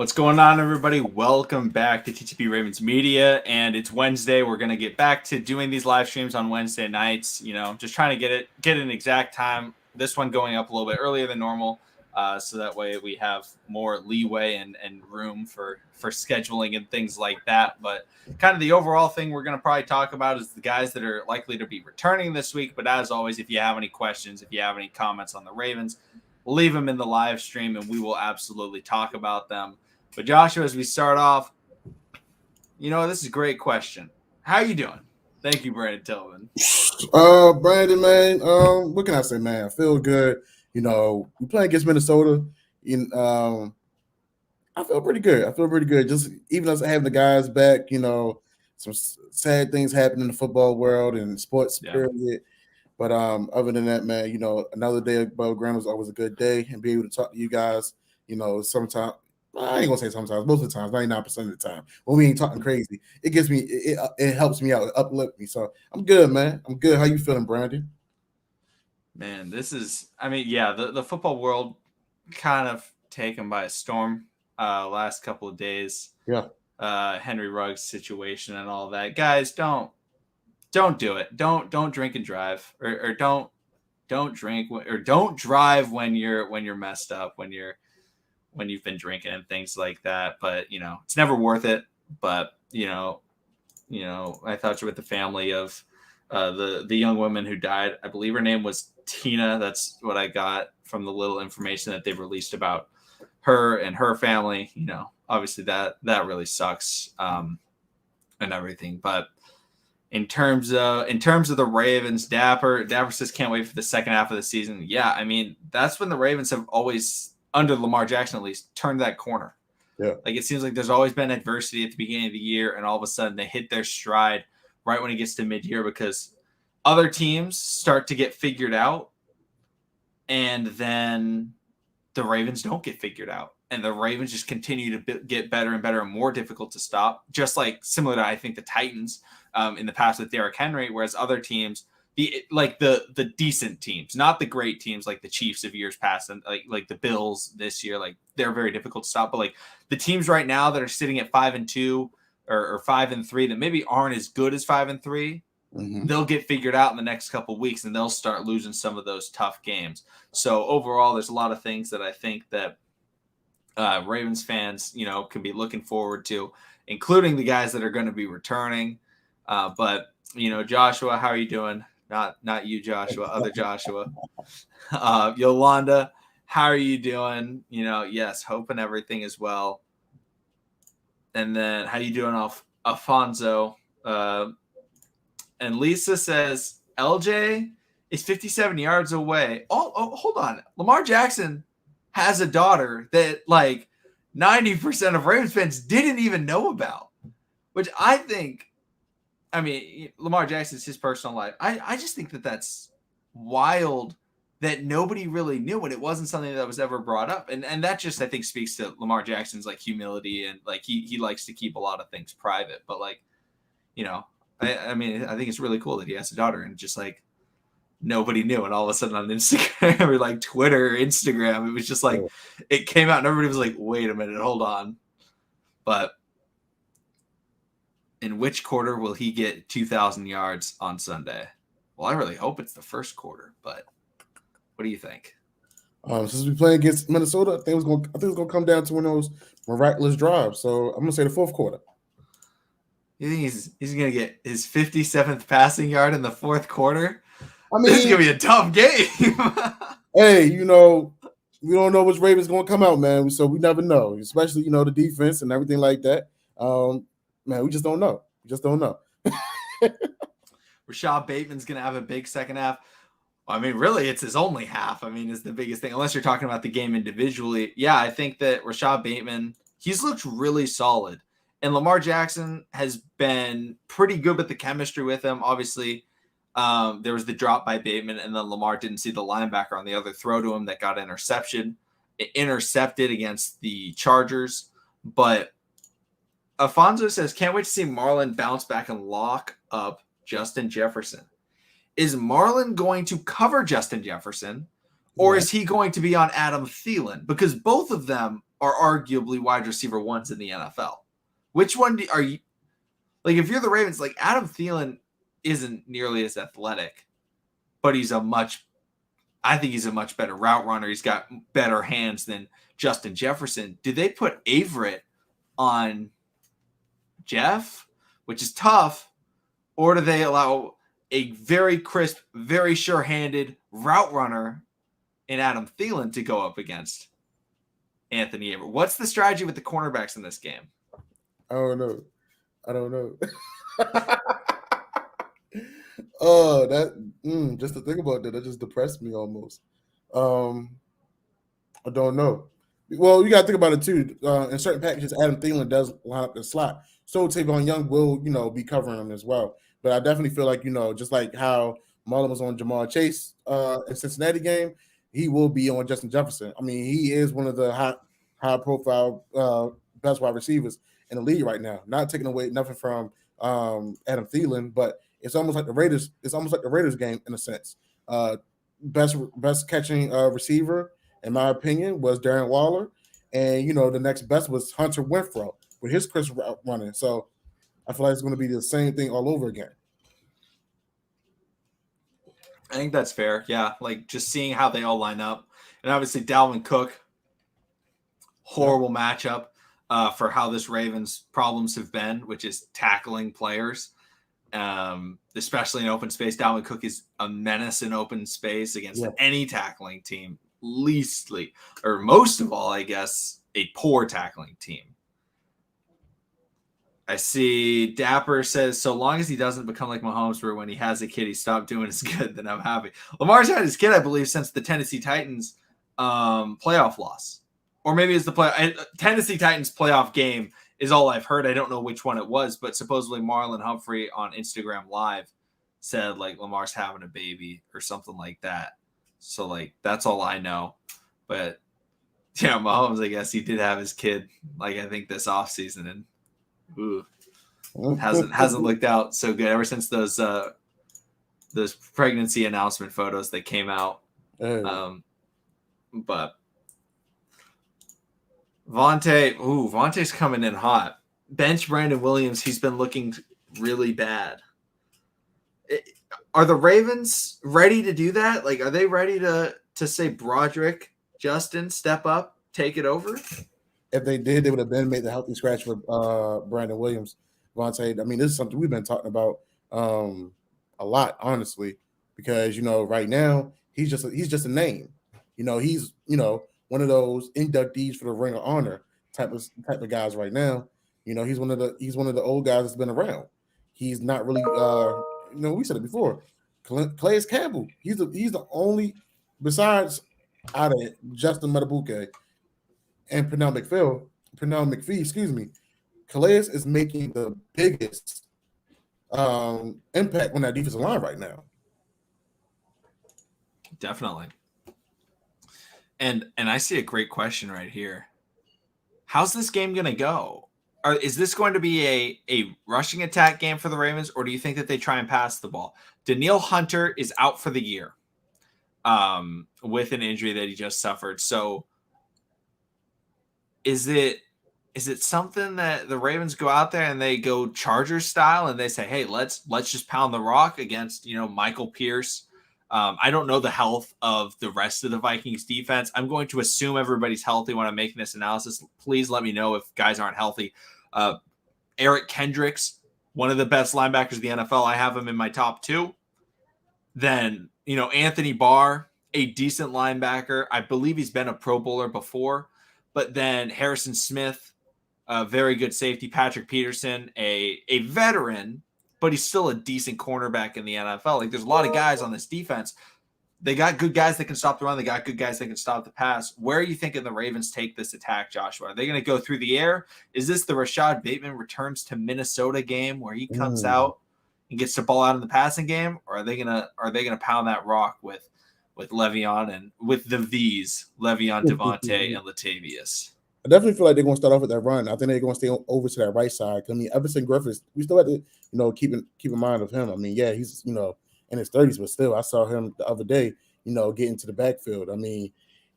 What's going on, everybody? Welcome back to TTP Ravens Media, and it's Wednesday. We're gonna get back to doing these live streams on Wednesday nights. Just trying to get an exact time. This one going up a little bit earlier than normal, so that way we have more leeway and room for scheduling and things like that. But kind of the overall thing we're gonna probably talk about is the guys that are likely to be returning this week. But as always, if you have any questions, if you have any comments on the Ravens, leave them in the live stream, and we will absolutely talk about them. But Joshua, as we start off, this is a great question. How you doing? Thank you, Brandon Tillman. Brandon, man, what can I say, man? I feel good. We play against Minnesota. I feel pretty good. Just even us having the guys back, some sad things happen in the football world and sports period. But other than that, man, another day above ground is always a good day, and be able to talk to you guys, sometimes. I ain't gonna say sometimes, most of the times, 99% of the time, when we ain't talking crazy, it gives me, it helps me out, it uplifts me. So I'm good, man. I'm good. How you feeling, Brandon? Man, the football world kind of taken by a storm last couple of days. Yeah. Henry Ruggs situation and all that. Guys, don't do it. Don't drink and drive, or don't drink or don't drive when you're messed up, when you've been drinking and things like that. But it's never worth it. But I thought you with the family of the young woman who died. I believe her name was Tina. That's what I got from the little information that they've released about her and her family. Obviously that really sucks and everything. But in terms of the Ravens, Dapper says can't wait for the second half of the season. Yeah, I mean, that's when the Ravens have always, under Lamar Jackson at least, turned that corner. Yeah. Like, it seems like there's always been adversity at the beginning of the year, and all of a sudden they hit their stride right when it gets to mid-year, because other teams start to get figured out, and then the Ravens don't get figured out. And the Ravens just continue to get better and better and more difficult to stop, just like similar to, I think, the Titans in the past with Derrick Henry, whereas other teams, the decent teams, not the great teams like the Chiefs of years past, and like the Bills this year, like they're very difficult to stop. But like the teams right now that are sitting at 5-2 or 5-3 that maybe aren't as good as 5-3, they'll get figured out in the next couple of weeks, and they'll start losing some of those tough games. So overall, there's a lot of things that I think that Ravens fans, can be looking forward to, including the guys that are going to be returning. But Joshua, how are you doing? Not you, Joshua, other Joshua. Yolanda, how are you doing? Yes, hoping everything is well. And then how you doing, Alfonso? And Lisa says LJ is 57 yards away. Oh, hold on. Lamar Jackson has a daughter that like 90% of Ravens fans didn't even know about, which I think, I mean, Lamar Jackson's his personal life. I just think that that's wild that nobody really knew, and it wasn't something that was ever brought up. And that just, I think, speaks to Lamar Jackson's like humility, and like he likes to keep a lot of things private. But like, I mean, I think it's really cool that he has a daughter, and just like nobody knew. And all of a sudden on Instagram or like Twitter or Instagram, it was just like, it came out and everybody was like, wait a minute, hold on. But in which quarter will he get 2,000 yards on Sunday? Well, I really hope it's the first quarter, but what do you think? Since we play against Minnesota, I think it's gonna come down to one of those miraculous drives. So I'm gonna say the fourth quarter. You think he's gonna get his 57th passing yard in the fourth quarter? I mean, this is gonna be a tough game. Hey, we don't know which Ravens gonna come out, man. So we never know, especially the defense and everything like that. Man, we just don't know. Rashad Bateman's going to have a big second half. I mean, really, it's his only half. I mean, is the biggest thing, unless you're talking about the game individually. Yeah, I think that Rashad Bateman, he's looked really solid. And Lamar Jackson has been pretty good with the chemistry with him. Obviously, there was the drop by Bateman, and then Lamar didn't see the linebacker on the other throw to him that got intercepted against the Chargers. But Alfonso says, can't wait to see Marlon bounce back and lock up Justin Jefferson. Is Marlon going to cover Justin Jefferson, or is he going to be on Adam Thielen? Because both of them are arguably wide receiver ones in the NFL. Which one are you like? If you're the Ravens, like Adam Thielen isn't nearly as athletic, but I think he's a much better route runner. He's got better hands than Justin Jefferson. Do they put Averett on Jeff, which is tough, or do they allow a very crisp, very sure-handed route runner in Adam Thielen to go up against Anthony Averett? What's the strategy with the cornerbacks in this game? I don't know. Oh, just to think about that just depressed me almost. I don't know. Well, you got to think about it too. In certain packages, Adam Thielen does line up in slot, so Tavon Young will, be covering him as well. But I definitely feel like, just like how Marlon was on Jamar Chase in Cincinnati game, he will be on Justin Jefferson. I mean, he is one of the high profile best wide receivers in the league right now. Not taking away nothing from Adam Thielen, but it's almost like the Raiders. It's almost like the Raiders game in a sense. Best catching receiver, in my opinion, was Darren Waller, and the next best was Hunter Renfrow with his crisp route running. So I feel like it's going to be the same thing all over again. I think that's fair. Yeah, like just seeing how they all line up, and obviously Dalvin Cook, horrible matchup for how this Ravens problems have been, which is tackling players, especially in open space. Dalvin Cook is a menace in open space against any tackling team, or most of all, I guess, a poor tackling team. I see Dapper says, so long as he doesn't become like Mahomes, where when he has a kid, he stopped doing his good, then I'm happy. Lamar's had his kid, I believe, since the Tennessee Titans playoff loss. Or maybe it's the Tennessee Titans playoff game is all I've heard. I don't know which one it was, but supposedly Marlon Humphrey on Instagram Live said, like, Lamar's having a baby or something like that. So, like, that's all I know. But, yeah, Mahomes, I guess he did have his kid, like, I think this offseason, and hasn't looked out so good ever since those pregnancy announcement photos that came out. But Vontae's coming in hot. Bench Brandon Williams, he's been looking really bad. Are the Ravens ready to do that? Like, are they ready to say Broderick, Justin, step up, take it over? If they did, they would have been made the healthy scratch for Brandon Williams. Vontae, I mean, this is something we've been talking about a lot, honestly, because right now he's just a name. He's one of those inductees for the Ring of Honor type of guys right now. He's one of the old guys that's been around. He's not really we said it before. Calais Campbell. He's the only, besides out of Justin Matabuke and Pernell McPhee, excuse me, Calais is making the biggest impact on that defensive line right now. Definitely. And I see a great question right here. How's this game going to go? Is this going to be a rushing attack game for the Ravens, or do you think that they try and pass the ball? Danielle Hunter is out for the year with an injury that he just suffered. So is it something that the Ravens go out there and they go Chargers style and they say, hey, let's just pound the rock against, Michael Pierce? I don't know the health of the rest of the Vikings defense. I'm going to assume everybody's healthy when I'm making this analysis. Please let me know if guys aren't healthy. Eric Kendricks, one of the best linebackers of the NFL. I have him in my top 2. Then, Anthony Barr, a decent linebacker. I believe he's been a Pro Bowler before. But then Harrison Smith, a very good safety. Patrick Peterson, a veteran, but he's still a decent cornerback in the NFL. Like, there's a lot of guys on this defense. They got good guys that can stop the run. They got good guys that can stop the pass. Where are you thinking the Ravens take this attack, Joshua? Are they going to go through the air? Is this the Rashad Bateman returns to Minnesota game where he comes out and gets the ball out in the passing game? Or are they gonna pound that rock with Le'Veon and with the V's, Le'Veon, Devontae, and Latavius? I definitely feel like they're going to start off with that run. I think they're going to stay over to that right side. I mean, Everson Griffiths, we still have to, keep in mind of him. I mean, yeah, he's, in his 30s, but still, I saw him the other day, get into the backfield. I mean,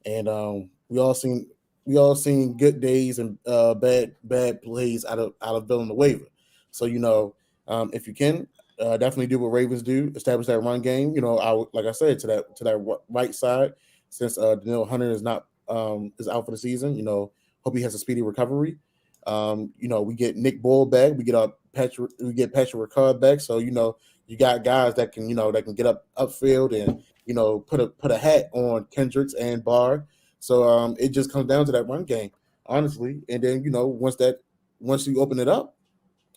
and we all seen we all seen good days and bad plays out of Villanueva. So if you can, definitely do what Ravens do, establish that run game. Like I said, to that right side, since Daniil Hunter is out for the season. Hope he has a speedy recovery. We get Nick Boyle back. We get Patrick Ricard back. So you got guys that can get upfield and put a hat on Kendricks and Barr. So it just comes down to that run game, honestly. And then once you open it up,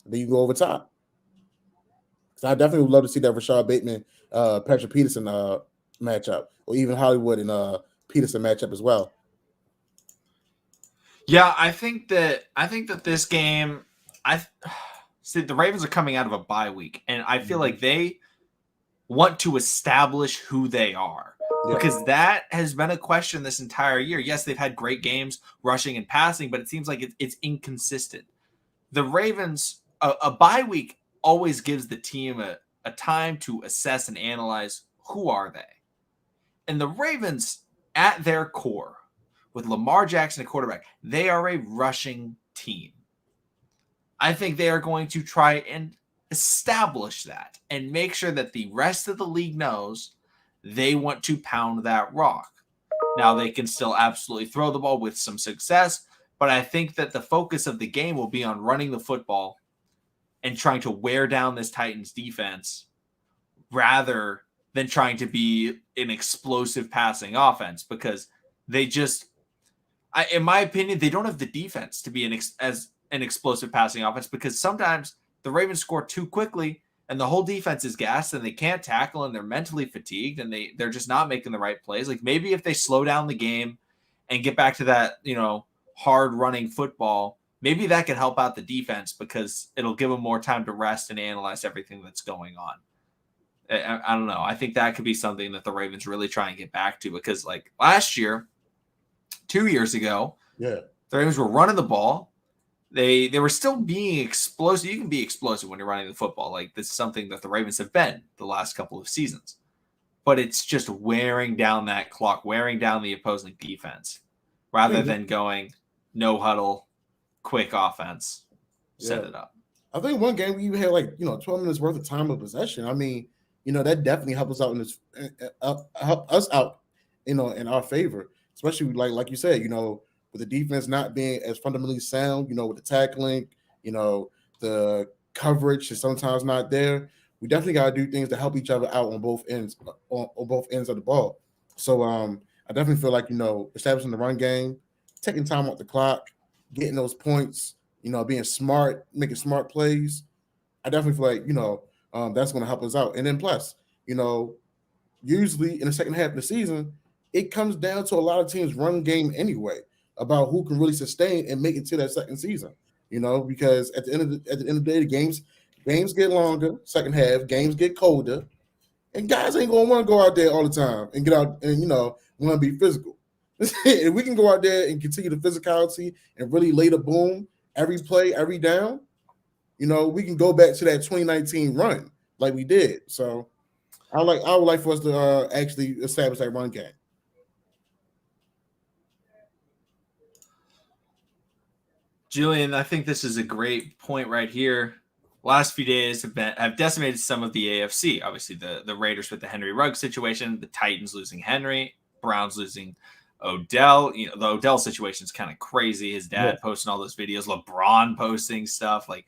then you go over top. So I definitely would love to see that Rashad Bateman, Patrick Peterson matchup, or even Hollywood and Peterson matchup as well. Yeah, I think that this game, I see the Ravens are coming out of a bye week, and I feel like they want to establish who they are. Yeah. Because that has been a question this entire year. Yes, they've had great games rushing and passing, but it seems like it's inconsistent. The Ravens, a bye week always gives the team a time to assess and analyze who are they. And the Ravens, at their core, with Lamar Jackson a quarterback, they are a rushing team. I think they are going to try and establish that and make sure that the rest of the league knows they want to pound that rock. Now, they can still absolutely throw the ball with some success, but I think that the focus of the game will be on running the football and trying to wear down this Titans defense rather than trying to be an explosive passing offense, because they just, in my opinion, they don't have the defense to be as an explosive passing offense, because sometimes the Ravens score too quickly and the whole defense is gassed and they can't tackle and they're mentally fatigued and they're just not making the right plays. Like, maybe if they slow down the game and get back to that, hard running football, maybe that could help out the defense because it'll give them more time to rest and analyze everything that's going on. I don't know. I think that could be something that the Ravens really try and get back to, because like last year, 2 years ago, Yeah. the Ravens were running the ball. They were still being explosive. You can be explosive when you're running the football. Like, this is something that the Ravens have been the last couple of seasons. But it's just wearing down that clock, wearing down the opposing defense, rather than going no huddle, quick offense, set it up. I think one game we even had 12 minutes worth of time of possession. I mean, that definitely helped us out help us out, in our favor, especially like you said, with the defense not being as fundamentally sound, with the tackling, the coverage is sometimes not there. We definitely got to do things to help each other out on both ends, on both ends of the ball. So I definitely feel like establishing the run game, taking time off the clock, getting those points, being smart, making smart plays. I definitely feel like that's going to help us out. And then plus, usually in the second half of the season, it comes down to a lot of teams' run game anyway, about who can really sustain and make it to that second season. Because at the end of the day, the games get longer. Second half, games get colder, and guys ain't gonna want to go out there all the time and get out and want to be physical. If we can go out there and continue the physicality and really lay the boom every play, every down, we can go back to that 2019 run like we did. So I would like for us to actually establish that run game. Julian, I think this is a great point right here. Last few days have decimated some of the AFC. Obviously, the Raiders with the Henry Ruggs situation, the Titans losing Henry, Browns losing Odell. The Odell situation is kind of crazy. His dad posting all those videos, LeBron posting stuff. Like,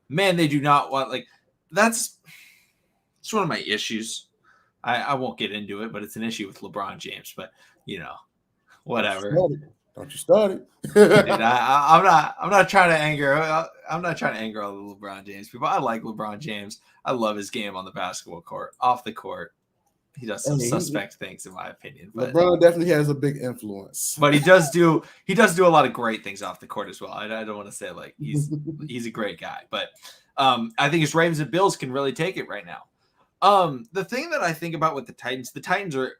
man, they do not want, it's one of my issues. I won't get into it, but it's an issue with LeBron James. But whatever. Don't you start it. Dude, I'm not trying to anger. I'm not trying to anger all the LeBron James people. I like LeBron James. I love his game on the basketball court. Off the court, he does some suspect things, in my opinion. But LeBron definitely has a big influence. But he does do a lot of great things off the court as well. I don't want to say like he's a great guy, but I think his Ravens and Bills can really take it right now. The thing that I think about with the Titans are,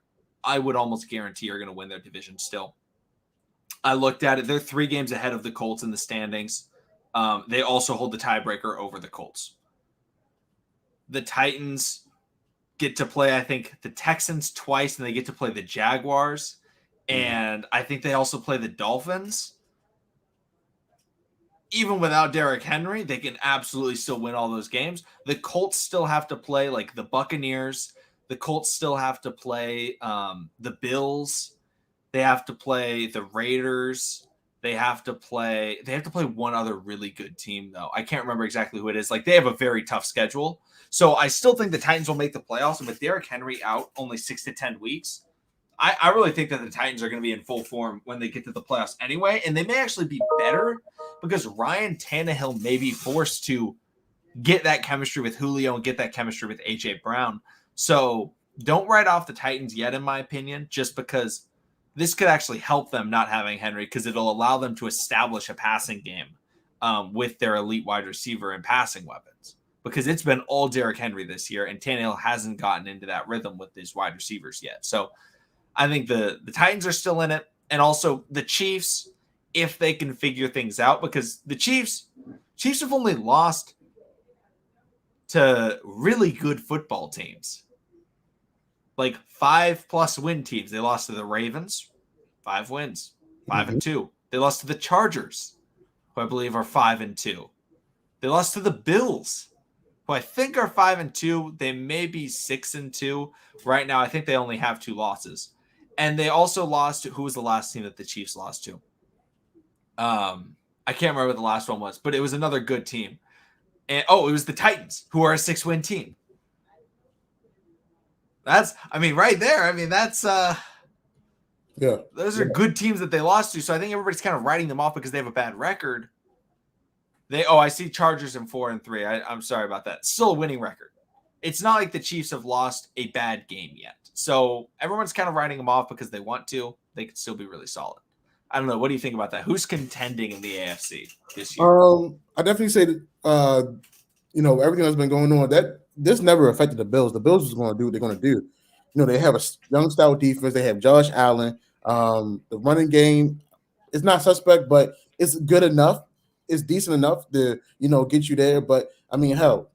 I would almost guarantee, are going to win their division still. I looked at it. They're 3 games ahead of the Colts in the standings. They also hold the tiebreaker over the Colts. The Titans get to play, I think, the Texans twice, and they get to play the Jaguars. And I think they also play the Dolphins. Even without Derrick Henry, they can absolutely still win all those games. The Colts still have to play like the Buccaneers. The Colts still have to play the Bills. They have to play the Raiders. They have to play one other really good team though. I can't remember exactly who it is. Like they have a very tough schedule. So I still think the Titans will make the playoffs. And with Derrick Henry out only 6 to 10 weeks, I really think that the Titans are going to be in full form when they get to the playoffs anyway. And they may actually be better because Ryan Tannehill may be forced to get that chemistry with Julio and get that chemistry with A.J. Brown. So don't write off the Titans yet, in my opinion, just because this could actually help them not having Henry because it'll allow them to establish a passing game with their elite wide receiver and passing weapons. Because it's been all Derrick Henry this year, and Tannehill hasn't gotten into that rhythm with his wide receivers yet. So I think the Titans are still in it. And also the Chiefs, if they can figure things out, because the Chiefs have only lost to really good football teams. Like 5+ win teams. They lost to the Ravens, 5 wins, 5-2. They lost to the Chargers, who I believe are 5-2. They lost to the Bills, who I think are 5-2. They may be 6-2. Right now, I think they only have 2 losses. And they also lost to, who was the last team that the Chiefs lost to? I can't remember what the last one was, but it was another good team. And it was the Titans, who are a 6-win team. That's, right there. That's those are good teams that they lost to. So I think everybody's kind of writing them off because they have a bad record. I see Chargers in 4-3. I'm sorry about that. Still a winning record. It's not like the Chiefs have lost a bad game yet. So everyone's kind of writing them off because they want to. They could still be really solid. I don't know. What do you think about that? Who's contending in the AFC this year? I definitely say that, everything that's been going on, that this never affected the Bills. The Bills is going to do what they're going to do. They have a young style defense. They have Josh Allen. The running game is not suspect, but it's good enough. It's decent enough to, get you there. But, hell,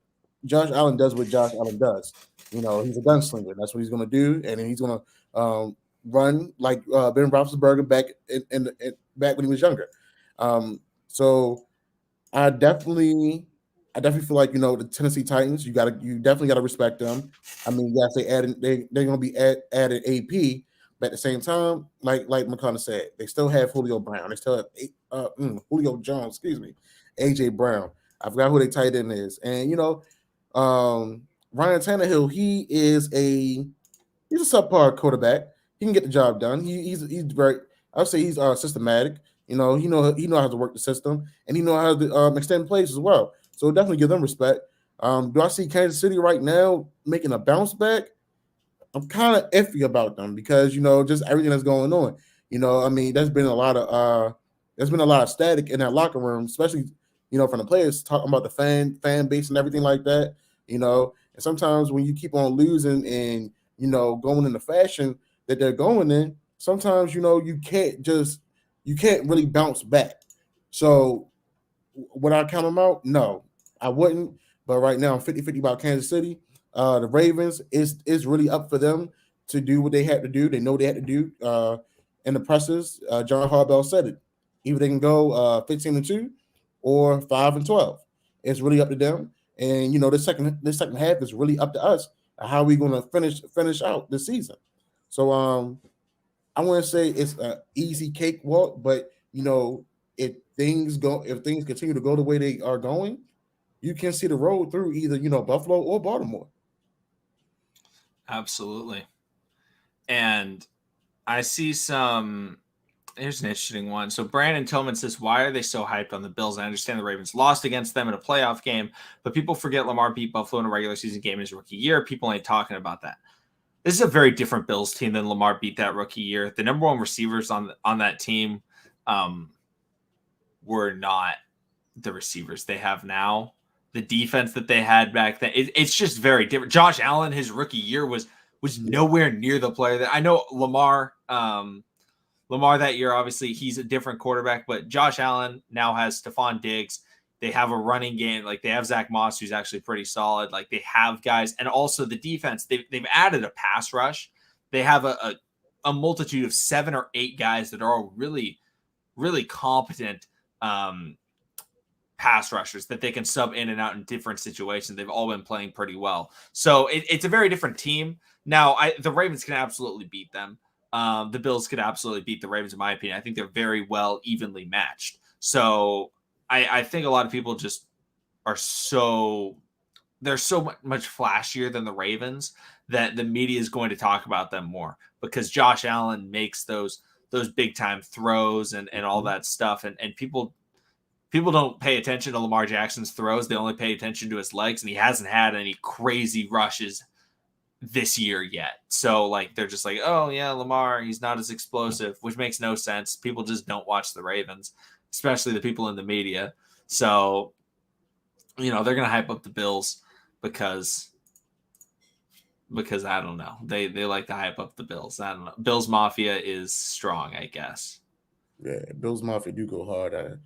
Josh Allen does what Josh Allen does. He's a gunslinger. That's what he's going to do. And then he's going to run like Ben Roethlisberger back back when he was younger. So I definitely feel like the Tennessee Titans. You definitely got to respect them. Yes, they're going to be added AP, but at the same time, like McConnell said, they still have Julio Brown. They still have Julio Jones. Excuse me, AJ Brown. I forgot who their tight end is, and Ryan Tannehill. He's a subpar quarterback. He can get the job done. He's very. I would say he's systematic. He know how to work the system, and he know how to extend plays as well. So definitely give them respect. Do I see Kansas City right now making a bounce back? I'm kind of iffy about them because just everything that's going on. There's been a lot of static in that locker room, especially from the players talking about the fan base and everything like that. And sometimes when you keep on losing and going in the fashion that they're going in, sometimes you can't really bounce back. So would I count them out? No, I wouldn't. But right now, I'm 50-50 about Kansas City. The Ravens is really up for them to do what they had to do. They know they had to do in the presses. John Harbaugh said it. Either they can go 15-2 or 5-12. It's really up to them. And the second half is really up to us. How are we going to finish out the season? So I want to say it's an easy cakewalk, but if things continue to go the way they are going, you can see the road through either Buffalo or Baltimore. Absolutely. And I see some. Here's an interesting one. So Brandon Tillman says, why are they so hyped on the Bills? I understand the Ravens lost against them in a playoff game, but people forget Lamar beat Buffalo in a regular season game in his rookie year. People ain't talking about that. This is a very different Bills team than Lamar beat that rookie year. The number one receivers on that team were not the receivers they have now. The defense that they had back then, it's just very different. Josh Allen, his rookie year was nowhere near the player that I know. Lamar that year, obviously he's a different quarterback, but Josh Allen now has Stephon Diggs. They have a running game. Like they have Zach Moss, who's actually pretty solid. Like they have guys, and also the defense. They've added a pass rush. They have a a multitude of 7 or 8 guys that are all really, really competent pass rushers that they can sub in and out in different situations. They've all been playing pretty well. So it's a very different team. Now, the Ravens can absolutely beat them. The Bills could absolutely beat the Ravens, in my opinion. I think they're very well evenly matched. So I think a lot of people just are they're so much flashier than the Ravens that the media is going to talk about them more because Josh Allen makes those big time throws and all that stuff. And people don't pay attention to Lamar Jackson's throws. They only pay attention to his legs, and he hasn't had any crazy rushes this year yet. So like they're just like, oh yeah, Lamar, he's not as explosive, which makes no sense. People just don't watch the Ravens, especially the people in the media. So, they're going to hype up the Bills because I don't know. They like to hype up the Bills. I don't know. Bills Mafia is strong, I guess. Yeah, Bills Mafia do go hard at it.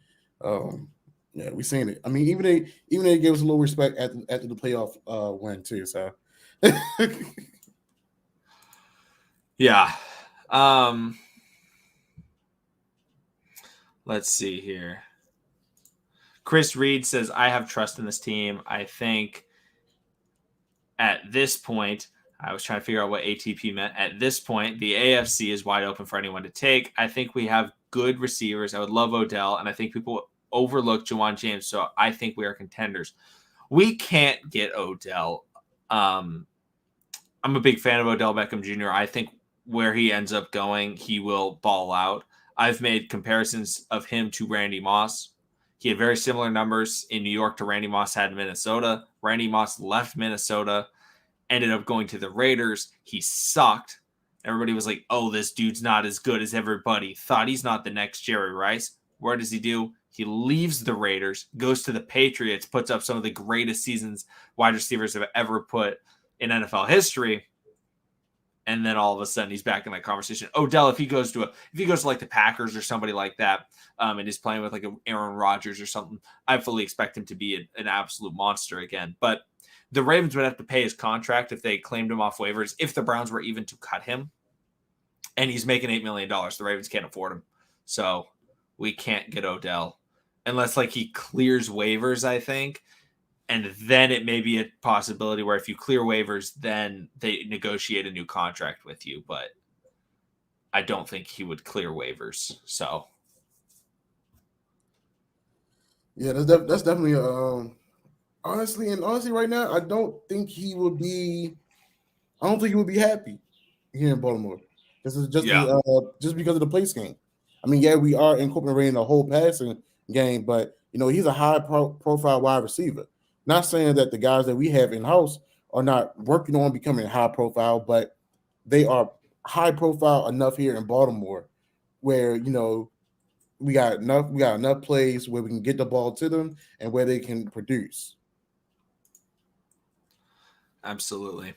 Yeah, we seen it. I mean, even they gave us a little respect after the playoff win too. So yeah. Let's see here. Chris Reed says, I have trust in this team. I think at this point, I was trying to figure out what ATP meant. At this point, the AFC is wide open for anyone to take. I think we have good receivers. I would love Odell, and I think people overlook Juwan James, so I think we are contenders. We can't get Odell. I'm a big fan of Odell Beckham Jr. I think where he ends up going, he will ball out. I've made comparisons of him to Randy Moss. He had very similar numbers in New York to Randy Moss had in Minnesota. Randy Moss left Minnesota, ended up going to the Raiders. He sucked. Everybody was like, oh, this dude's not as good as everybody thought. He's not the next Jerry Rice. What does he do? He leaves the Raiders, goes to the Patriots, puts up some of the greatest seasons wide receivers have ever put in NFL history. And then all of a sudden he's back in that conversation. Odell, if he goes to like the Packers or somebody like that, and he's playing with like an Aaron Rodgers or something, I fully expect him to be an absolute monster again. But the Ravens would have to pay his contract if they claimed him off waivers, if the Browns were even to cut him. And he's making $8 million. The Ravens can't afford him. So we can't get Odell unless like he clears waivers, I think. And then it may be a possibility where if you clear waivers, then they negotiate a new contract with you. But I don't think he would clear waivers. So, yeah, that's definitely honestly right now, I don't think he would be happy here in Baltimore. This is just just because of the place game. I mean, yeah, we are incorporating the whole passing game, but he's a high profile wide receiver. Not saying that the guys that we have in house are not working on becoming high profile, but they are high profile enough here in Baltimore where we got enough plays where we can get the ball to them and where they can produce. Absolutely.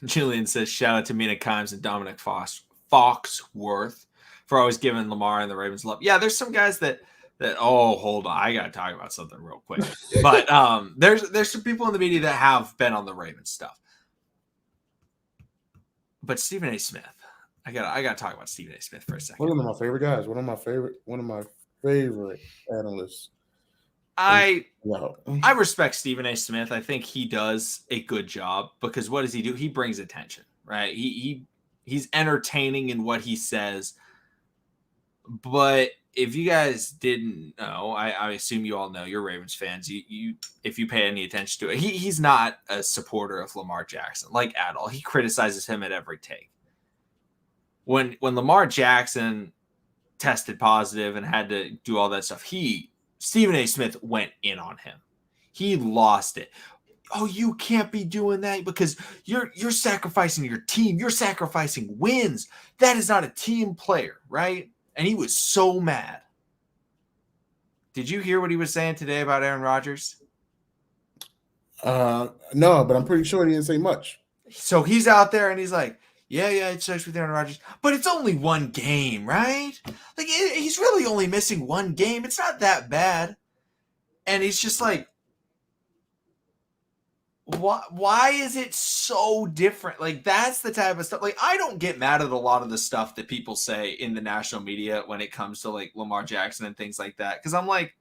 Julian says, shout out to Mina Kimes and Dominic Foxworth for always giving Lamar and the Ravens love. Yeah, there's some guys that hold on, I gotta talk about something real quick. But there's some people in the media that have been on the Ravens stuff. But Stephen A. Smith, I gotta talk about Stephen A. Smith for a second. One of my favorite guys, one of my favorite analysts. I respect Stephen A. Smith. I think he does a good job because what does he do? He brings attention, right? He's entertaining in what he says. But if you guys didn't know, I assume you all know, you're Ravens fans. You if you pay any attention to it, he's not a supporter of Lamar Jackson, like at all. He criticizes him at every take. When Lamar Jackson tested positive and had to do all that stuff, Stephen A. Smith went in on him. He lost it. Oh, you can't be doing that because you're sacrificing your team. You're sacrificing wins. That is not a team player, right? And he was so mad. Did you hear what he was saying today about Aaron Rodgers? No, but I'm pretty sure he didn't say much. So he's out there and he's like, yeah, it starts with Aaron Rodgers, but it's only one game, right? Like he's really only missing one game. It's not that bad. And he's just like, why is it so different? Like, that's the type of stuff. Like, I don't get mad at a lot of the stuff that people say in the national media when it comes to like Lamar Jackson and things like that, because I'm like,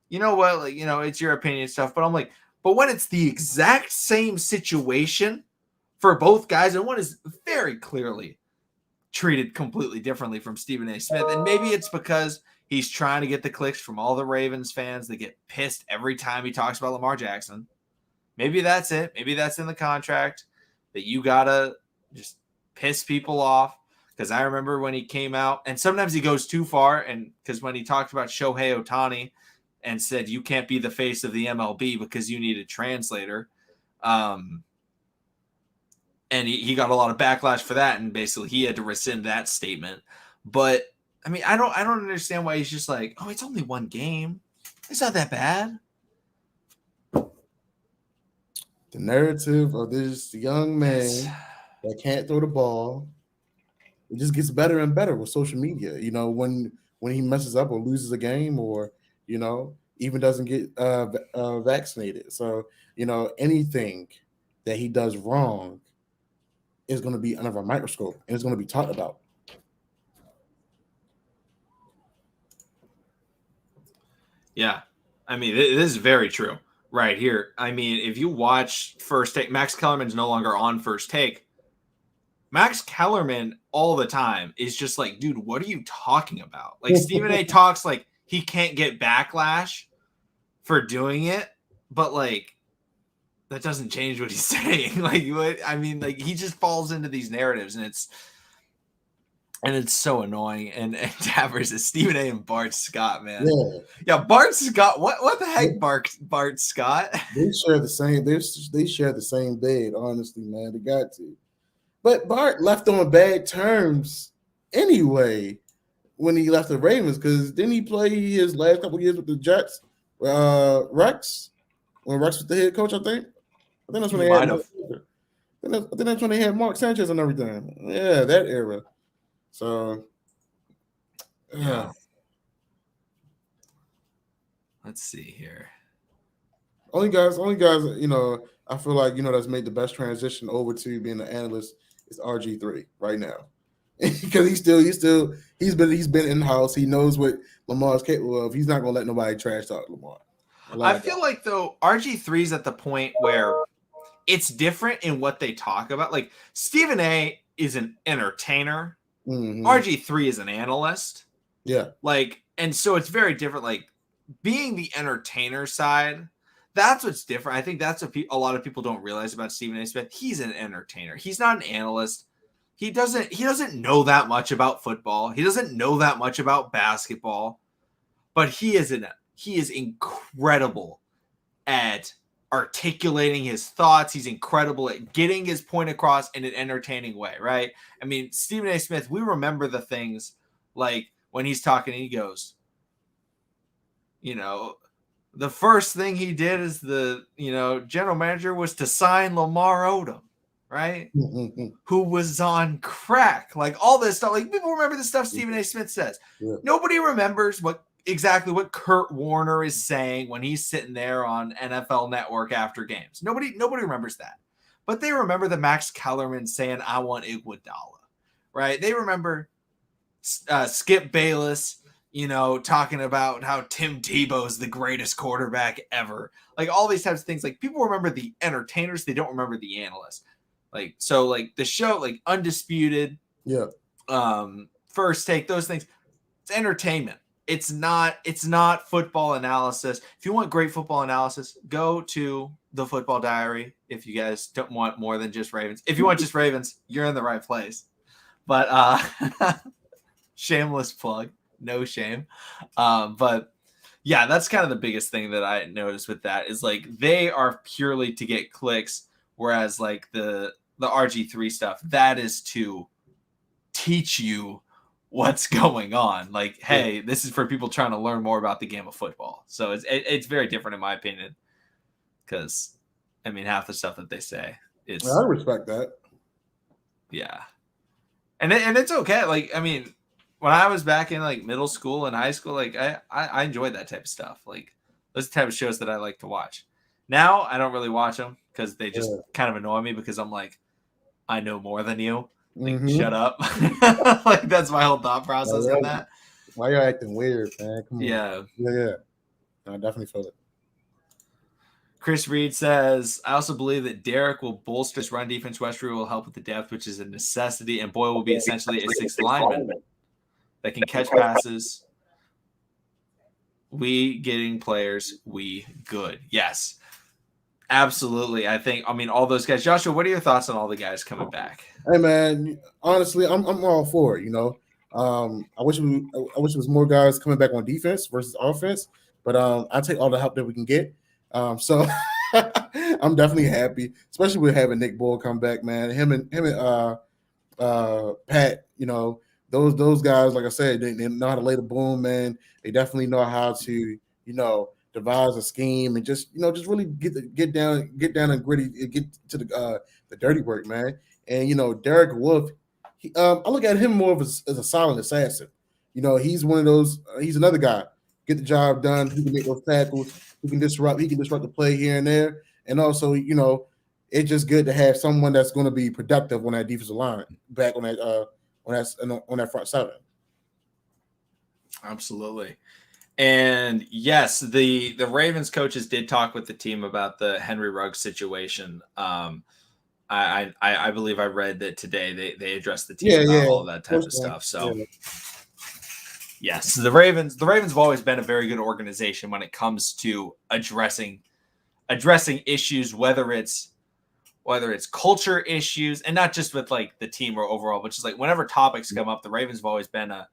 you know what, like, you know, it's your opinion and stuff, but I'm like, but when it's the exact same situation for both guys, and one is very clearly treated completely differently from Stephen A. Smith, and maybe it's because he's trying to get the clicks from all the Ravens fans that get pissed every time he talks about Lamar Jackson. Maybe that's it. Maybe that's in the contract that you gotta just piss people off. Because I remember when he came out, and sometimes he goes too far, and because when he talked about Shohei Ohtani and said you can't be the face of the MLB because you need a translator, and he got a lot of backlash for that, and basically he had to rescind that statement. But I mean, I don't understand why he's just like, oh, it's only one game. It's not that bad. The narrative of this young man that can't throw the ball, it just gets better and better with social media. You know, when he messes up or loses a game, or you know, even doesn't get vaccinated. So you know, anything that he does wrong is going to be under a microscope and it's going to be talked about. Yeah, I mean, this is very true right here. I mean, if you watch First Take, Max Kellerman's no longer on First Take. Max Kellerman all the time is just like, dude, what are you talking about? Like, Stephen A talks like he can't get backlash for doing it, but like that doesn't change what he's saying. Like, what I mean, like he just falls into these narratives, and it's so annoying. And Tavers is Stephen A and Bart Scott, man. Yeah, Bart Scott. What the heck, Bart Scott? They share the same. They share the same bed. Honestly, man, they got to. But Bart left on bad terms anyway when he left the Ravens, because didn't he play his last couple years with the Jets? Rex, when Rex was the head coach, I think that's when they had. I think that's when they had Mark Sanchez and everything. Yeah, that era. So, yeah. Let's see here. Only guys, you know, I feel like, you know, that's made the best transition over to being an analyst is RG3 right now. Because he's been in house. He knows what Lamar's capable of. He's not gonna let nobody trash talk Lamar. I feel like though RG3's at the point where it's different in what they talk about. Like Stephen A is an entertainer. Mm-hmm. RG3 is an analyst. Yeah. Like, and so it's very different. Like being the entertainer side, that's what's different. I think that's what a lot of people don't realize about Stephen A. Smith. He's an entertainer. He's not an analyst. He doesn't know that much about football. He doesn't know that much about basketball, but he is incredible at articulating his thoughts. He's incredible at getting his point across in an entertaining way, right? I mean, Stephen A. Smith, we remember the things like when he's talking and he goes, you know, the first thing he did as the, you know, general manager was to sign Lamar Odom, right? Who was on crack, like all this stuff. Like people remember the stuff Stephen A. Smith says. Yeah. Nobody remembers exactly what Kurt Warner is saying when he's sitting there on NFL Network after games. Nobody remembers that. But they remember the Max Kellerman saying, I want Iguodala, right? They remember Skip Bayless, you know, talking about how Tim Tebow is the greatest quarterback ever. Like all these types of things. Like people remember the entertainers. They don't remember the analysts. Like, so like the show, like Undisputed, yeah, First Take, those things, it's entertainment. It's not football analysis. If you want great football analysis, go to the Football Diary. If you guys don't want more than just Ravens, if you want just Ravens, you're in the right place. But shameless plug, no shame. But yeah, that's kind of the biggest thing that I noticed with that is like they are purely to get clicks, whereas like the RG3 stuff, that is to teach you what's going on. Like, hey, this is for people trying to learn more about the game of football. So it's very different in my opinion, because I mean half the stuff that they say is I respect that. Yeah, and it's okay. Like I mean, when I was back in like middle school and high school, like I enjoyed that type of stuff. Like those type of shows that I like to watch. Now I don't really watch them because they just Yeah. kind of annoy me because I'm like, I know more than you. Like, Mm-hmm. shut up. Like, that's my whole thought process in that. Why y'all acting weird, man? Come on. Yeah. Yeah. I definitely feel it. Chris Reed says, I also believe that Derek will bolster his run defense. Westry will help with the depth, which is a necessity, and Boyle will be essentially a sixth lineman that can catch passes. We getting players, we good. Yes, absolutely. I mean, all those guys. Joshua, what are your thoughts on all the guys coming back? Hey man, honestly, I'm all for it. I wish I wish it was more guys coming back on defense versus offense, but I take all the help that we can get. So I'm definitely happy, especially with having Nick Boyle come back, man. Him and Pat, those guys, like I said, they know how to lay the boom, man. They definitely know how to, devise a scheme and just really get down and gritty, and get to the dirty work, man. And Derek Wolfe, I look at him more of as a silent assassin. He's one of those. He's another guy. Get the job done. He can make those tackles. He can disrupt. He can disrupt the play here and there. And also, it's just good to have someone that's going to be productive on that defensive line back on that front seven. Absolutely. And yes, the Ravens coaches did talk with the team about the Henry Ruggs situation. I believe I read that today they addressed the team about all of that type of stuff. So yes, the Ravens have always been a very good organization when it comes to addressing issues, whether it's culture issues, and not just with like the team or overall, but just like whenever topics come up, the Ravens have always been a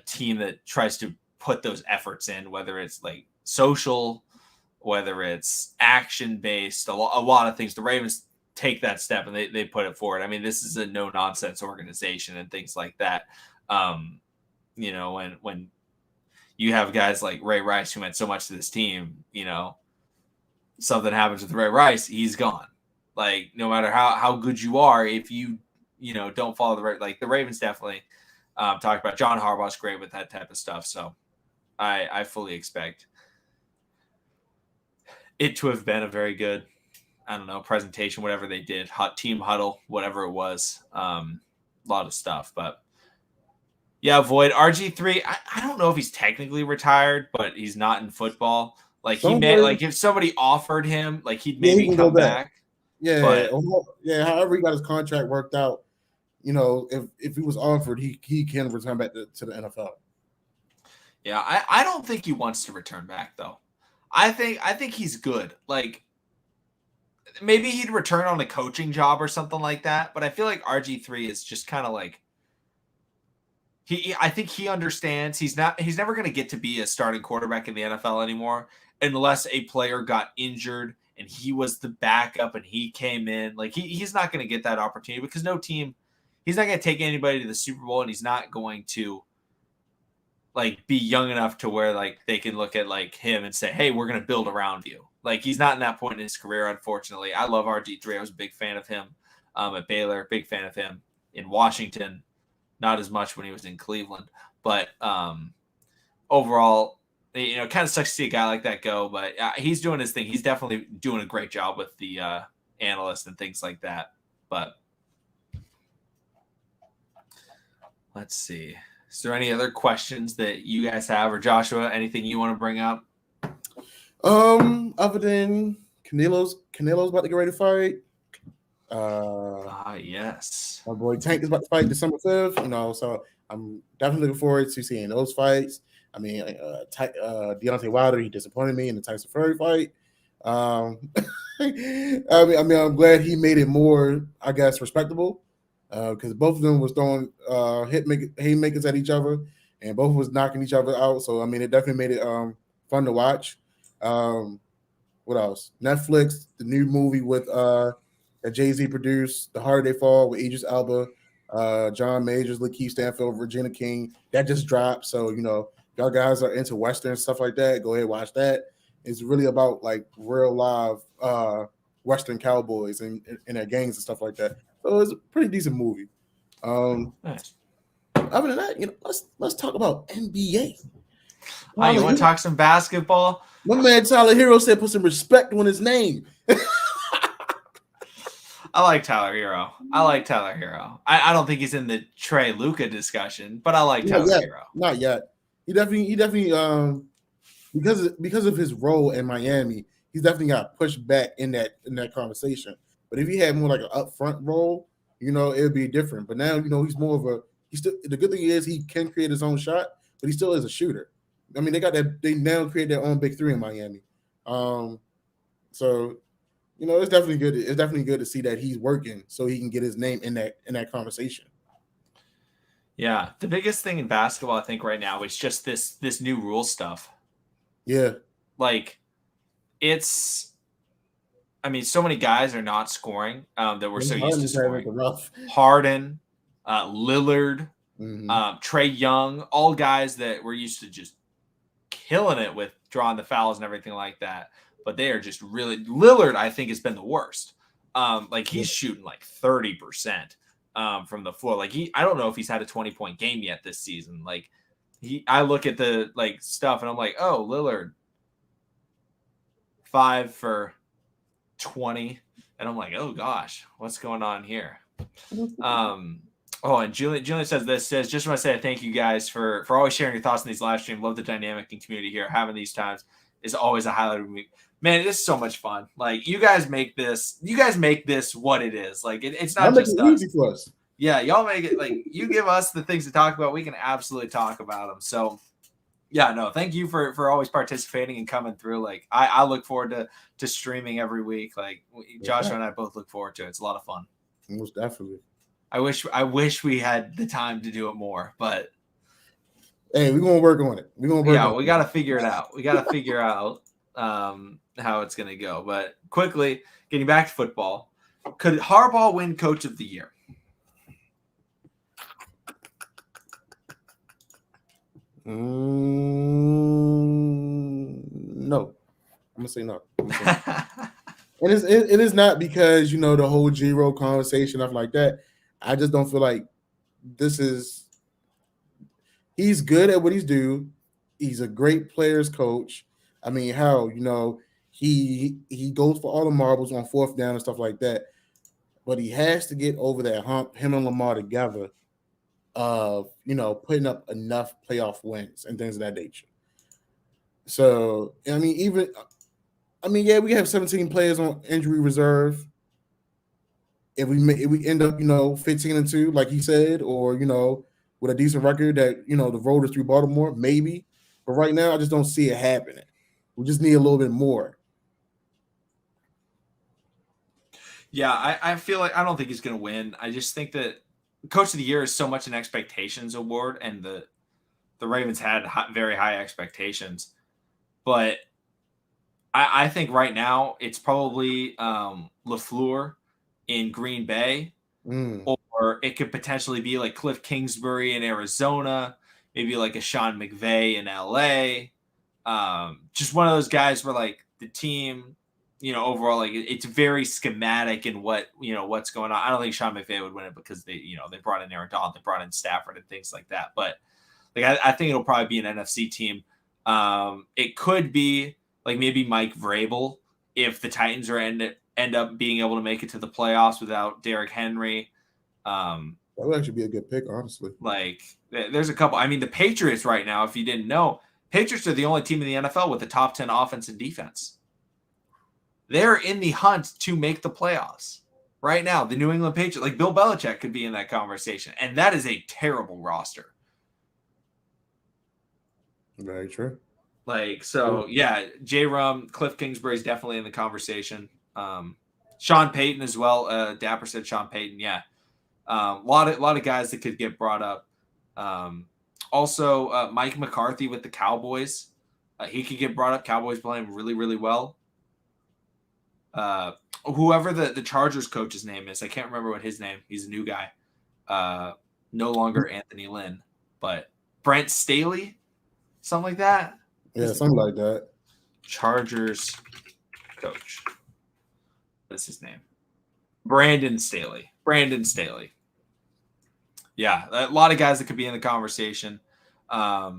team that tries to put those efforts in, whether it's like social, whether it's action based, a lot of things. The Ravens take that step and they put it forward. I mean, this is a no nonsense organization and things like that. When you have guys like Ray Rice who meant so much to this team, something happens with Ray Rice, he's gone. Like, no matter how good you are, if you don't follow the Ravens definitely talked about. John Harbaugh's great with that type of stuff, so I fully expect it to have been a very good, I don't know, presentation, whatever they did, team huddle, whatever it was, a lot of stuff. But yeah, Void RG3. I don't know if he's technically retired, but he's not in football. Like if somebody offered him, like he'd maybe come back. Yeah, but however he got his contract worked out, if he was offered, he can return back to the NFL. Yeah, I don't think he wants to return back though. I think he's good. Like, maybe he'd return on a coaching job or something like that. But I feel like RG3 is just kind of like I think he understands he's never going to get to be a starting quarterback in the NFL anymore unless a player got injured and he was the backup and he came in. Like, he's not going to get that opportunity because no team, he's not going to take anybody to the Super Bowl, and he's not going to like be young enough to where like they can look at like him and say, hey, we're going to build around you. Like, he's not in that point in his career, unfortunately. I love RG3. I was a big fan of him at Baylor, big fan of him in Washington. Not as much when he was in Cleveland. But overall, kind of sucks to see a guy like that go. But he's doing his thing. He's definitely doing a great job with the analysts and things like that. But let's see. Is there any other questions that you guys have, or Joshua, anything you want to bring up? Other than Canelo's about to get ready to fight. Yes. My boy Tank is about to fight December 5th, so I'm definitely looking forward to seeing those fights. I mean, Deontay Wilder, he disappointed me in the Tyson Fury fight. I mean, I'm glad he made it more, I guess, respectable, because both of them was throwing haymakers at each other, and both was knocking each other out. So I mean, it definitely made it fun to watch. What else? Netflix, the new movie with that Jay-Z produced, The Harder They Fall, with Idris Elba, John Majors, Lakeith Stanfield, Regina King. That just dropped. So, y'all guys are into Western and stuff like that, go ahead and watch that. It's really about like real live Western cowboys and their gangs and stuff like that. So it's a pretty decent movie. Nice. Other than that, let's talk about NBA. You want to talk some basketball? My man Tyler Hero said put some respect on his name. I like Tyler Hero. I don't think he's in the Trey Luca discussion, but I like Not Tyler yet. Hero. Not yet. He definitely because of his role in Miami, he's definitely got pushed back in that conversation. But if he had more like an upfront role, it would be different. But now, he's more of a he's still the good thing is he can create his own shot, but he still is a shooter. I mean, they now create their own big three in Miami. So it's definitely good. It's definitely good to see that he's working so he can get his name in that conversation. Yeah, the biggest thing in basketball, I think, right now is just this new rule stuff. Yeah, like I mean, so many guys are not scoring that we're so used to scoring. Harden, Lillard, Trae Young, all guys that we're used to just killing it with drawing the fouls and everything like that. But they are just really Lillard. I think has been the worst. He's shooting like 30% from the floor. I don't know if he's had a 20-point game yet this season. I look at the stuff and I'm like, oh, Lillard 5 for 20, and I'm like, oh gosh, what's going on here? And Julian says just want to say thank you guys for always sharing your thoughts in these live streams. Love the dynamic and community here. Having these times is always a highlight of me. Man, it is so much fun. You guys make this what it is. It's not just us. Easy for us. Yeah, y'all make it you give us the things to talk about. We can absolutely talk about them. So yeah, no, thank you for always participating and coming through. I look forward to streaming every week. Joshua and I both look forward to it. It's a lot of fun. Most definitely. I wish we had the time to do it more, but hey, we're gonna work on it. We got to figure it out. We got to figure out how it's gonna go. But quickly, getting back to football, could Harbaugh win Coach of the Year? No, I'm gonna say no. And it is not because the whole G-Roll conversation, stuff like that. I just don't feel like he's good at what he's doing. He's a great players coach. I mean, he goes for all the marbles on fourth down and stuff like that. But he has to get over that hump, him and Lamar together, of putting up enough playoff wins and things of that nature. So I mean, yeah, we have 17 players on injury reserve. If we end up 15-2, like he said, or with a decent record that the road is through Baltimore, maybe. But right now, I just don't see it happening. We just need a little bit more. Yeah, I feel like I don't think he's going to win. I just think that Coach of the Year is so much an expectations award, and the Ravens had very high expectations. But I think right now it's probably LaFleur in Green Bay, or it could potentially be like Cliff Kingsbury in Arizona, maybe like a Sean McVay in LA. Just one of those guys where the team, overall, it's very schematic in what's going on. I don't think Sean McVay would win it because they brought in Aaron Donald, they brought in Stafford and things like that. But I think it'll probably be an NFC team. It could be maybe Mike Vrabel if the Titans end up being able to make it to the playoffs without Derrick Henry. That would actually be a good pick, honestly. There's a couple. I mean, the Patriots right now, if you didn't know, Patriots are the only team in the NFL with a top 10 offense and defense. They're in the hunt to make the playoffs right now. The New England Patriots, Bill Belichick could be in that conversation, and that is a terrible roster. Very true. Yeah, J-Rum, Cliff Kingsbury is definitely in the conversation. Sean Payton as well. Dapper said Sean Payton. Yeah. A lot of guys that could get brought up. Also, Mike McCarthy with the Cowboys. He could get brought up. Cowboys playing really, really well. Whoever the Chargers coach's name is, I can't remember what his name. He's a new guy. No longer Anthony Lynn, but Brent Staley, something like that. Yeah, something like that. Chargers coach. What's his name? Brandon Staley. Yeah, a lot of guys that could be in the conversation. I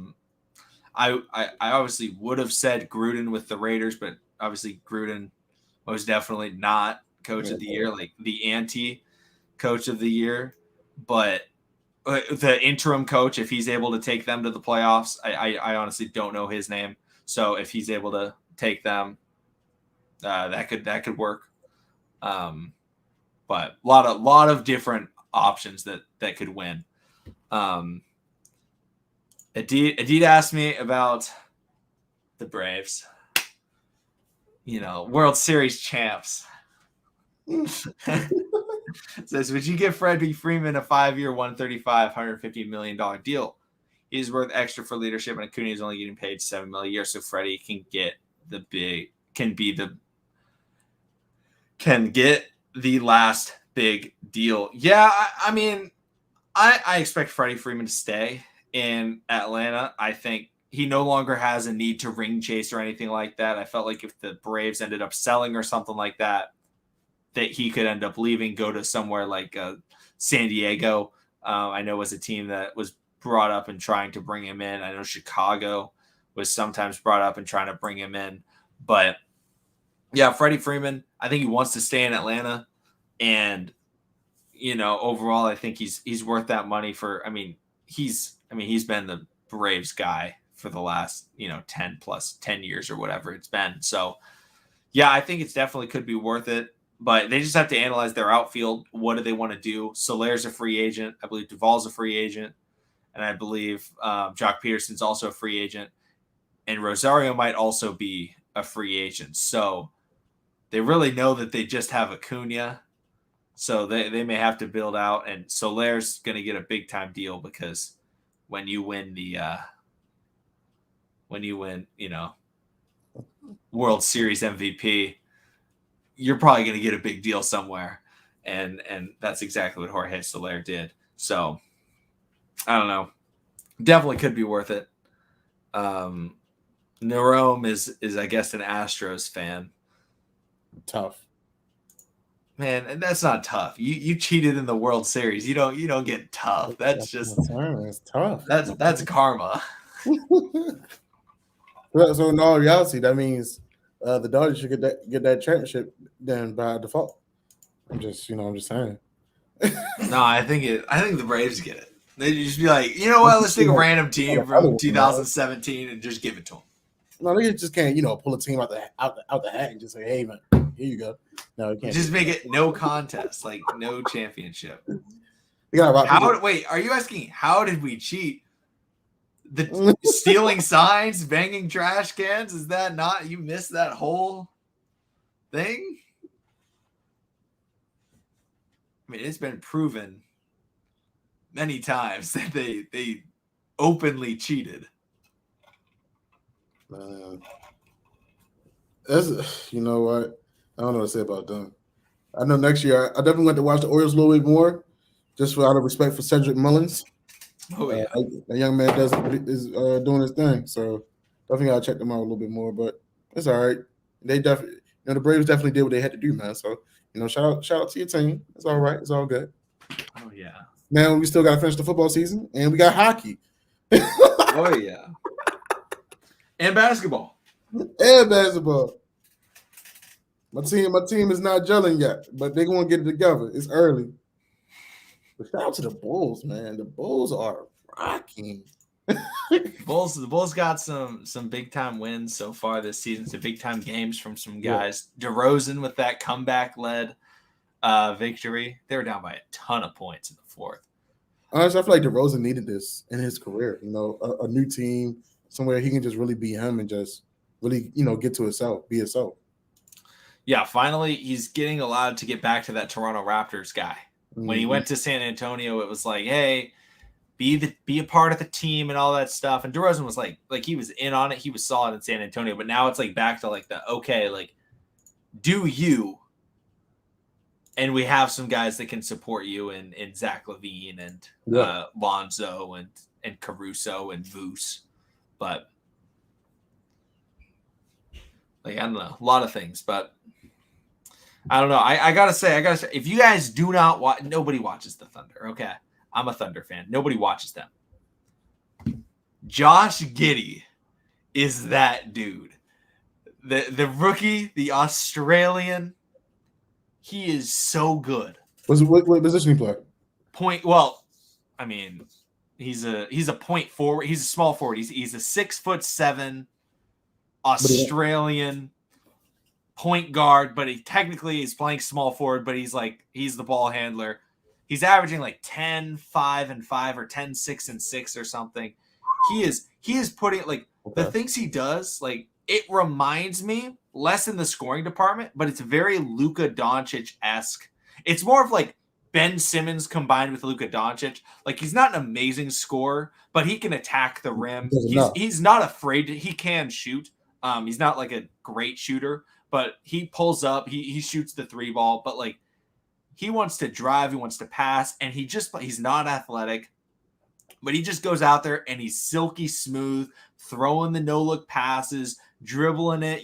I obviously would have said Gruden with the Raiders, but obviously Gruden was definitely not coach of the year, like the anti-coach of the year. But the interim coach, if he's able to take them to the playoffs, I honestly don't know his name. So if he's able to take them, that could work. But a lot of different options that could win. Adit asked me about the Braves. World Series champs. Says, would you give Freddie Freeman a 5-year, $135 million deal? He's worth extra for leadership, and Acuna is only getting paid $7 million a year, so Freddie can get the last big deal. Yeah, I mean, I expect Freddie Freeman to stay in Atlanta. I think he no longer has a need to ring chase or anything like that. I felt like if the Braves ended up selling or something like that he could end up leaving, go to somewhere like San Diego. I know was a team that was brought up and trying to bring him in. I know Chicago was sometimes brought up and trying to bring him in. But yeah, Freddie Freeman, I think he wants to stay in Atlanta. And, overall, I think he's worth that money for, he's been the Braves guy for the last, 10 years or whatever it's been. So yeah, I think it's definitely could be worth it. But they just have to analyze their outfield. What do they want to do? Solaire's a free agent. I believe Duvall's a free agent. And I believe Jock Peterson's also a free agent. And Rosario might also be a free agent. So they really know that they just have Acuna. So they may have to build out. And Solaire's going to get a big-time deal because when you win World Series MVP, you're probably going to get a big deal somewhere. And that's exactly what Jorge Soler did. So, I don't know. Definitely could be worth it. Nerome is I guess, an Astros fan. Tough. Man, and that's not tough. You cheated in the World Series. You don't get tough. That's just it's tough. That's karma. So in all reality, that means the Dodgers should get that championship then by default. I'm just saying. No, I think the Braves get it. They just be like, you know what? Let's take a random team from 2017 and just give it to them. No, they just can't, pull a team out the hat and just say, "Hey, man, here you go." No, you can't. Just make it no contest, like no championship. Wait, are you asking how did we cheat? The stealing signs, banging trash cans, is that not, you missed that whole thing? I mean, it's been proven many times that they openly cheated. That's, you know what? I don't know what to say about them. I know next year I definitely want to watch the Orioles a little bit more, just for out of respect for Cedric Mullins. Oh yeah, that young man is doing his thing. So definitely gotta check them out a little bit more. But it's all right. They definitely, the Braves definitely did what they had to do, man. So shout out to your team. It's all right. It's all good. Oh yeah. Now we still gotta finish the football season, and we got hockey. Oh yeah. And basketball. And basketball. My team is not gelling yet, but they're gonna get it together. It's early. But shout out to the Bulls, man. The Bulls are rocking. The Bulls got some big time wins so far this season. Some big time games from some guys. Yeah. DeRozan with that comeback led victory. They were down by a ton of points in the fourth. Honestly, I feel like DeRozan needed this in his career. A new team, somewhere he can just really be him and just really, get to himself, be himself. Yeah, finally he's getting allowed to get back to that Toronto Raptors guy. When he went to San Antonio, it was like, hey, be a part of the team and all that stuff. And DeRozan was like he was in on it. He was solid in San Antonio, but now it's like back to like do you? And we have some guys that can support you in Zach LaVine and Lonzo and Caruso and Voos. But I don't know, a lot of things, but I don't know. I gotta say, if you guys do not watch, nobody watches the Thunder. Okay, I'm a Thunder fan. Nobody watches them. Josh Giddey is that dude. The rookie, the Australian, he is so good. What position he play? Well, I mean, he's a point forward. He's a small forward. He's a 6'7" Australian point guard, but he technically is playing small forward, but he's the ball handler. He's averaging like 10, 5, and 5 or 10, 6, and 6 or something. He is putting the things he does, it reminds me less in the scoring department, but it's very Luka Doncic-esque. It's more of like Ben Simmons combined with Luka Doncic. Like, he's not an amazing scorer, but he can attack the rim. He's not afraid he can shoot. He's not like a great shooter, but he pulls up, he shoots the 3 ball, but like he wants to drive, he wants to pass, and he's not athletic, but he just goes out there and he's silky smooth, throwing the no-look passes, dribbling it,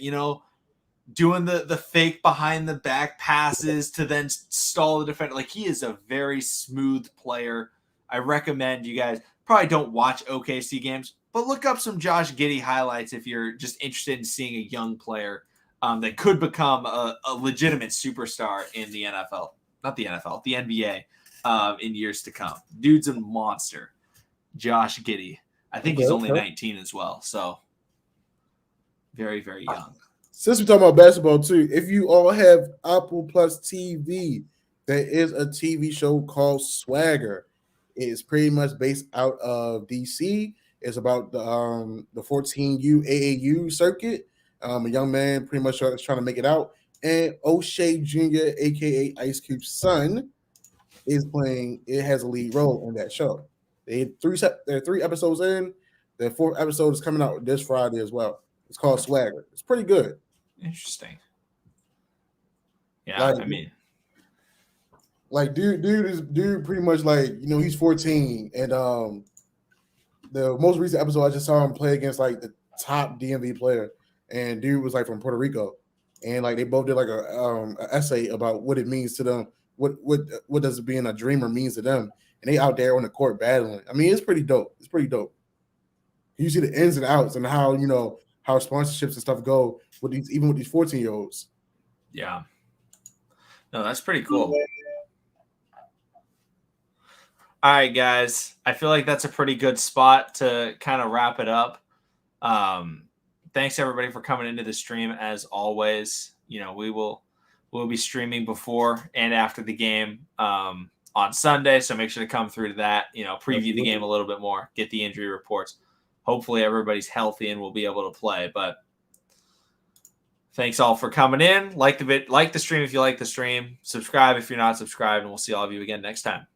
doing the fake behind the back passes to then stall the defender. Like, he is a very smooth player. I recommend you guys probably don't watch OKC games, but look up some Josh Giddey highlights if you're just interested in seeing a young player that could become a legitimate superstar in the NFL. Not the NFL, the NBA in years to come. Dude's a monster. Josh Giddey. I think he's only 19 as well. So very, very young. Since we're talking about basketball too, if you all have Apple Plus TV, there is a TV show called Swagger. It is pretty much based out of DC. It's about the 14U AAU circuit. A young man pretty much is trying to make it out. And O'Shea Jr., aka Ice Cube's son, is playing. It has a lead role in that show. They're 3 episodes in. The 4th episode is coming out this Friday as well. It's called Swagger. It's pretty good. Interesting. Yeah, dude pretty much he's 14, and the most recent episode I just saw him play against the top DMV player, and dude was from Puerto Rico, and they both did a essay about what it means to them, what does being a dreamer means to them, and they out there on the court battling. I mean, it's pretty dope. It's pretty dope. You see the ins and outs and how how sponsorships and stuff go with these 14-year-olds. Yeah. No, that's pretty cool. All right, guys. I feel like that's a pretty good spot to kind of wrap it up. Thanks everybody for coming into the stream as always. We'll be streaming before and after the game on Sunday, so make sure to come through to that, preview the game a little bit more, get the injury reports. Hopefully everybody's healthy and we'll be able to play. But thanks all for coming in. Like the stream if you like the stream. Subscribe if you're not subscribed, and we'll see all of you again next time.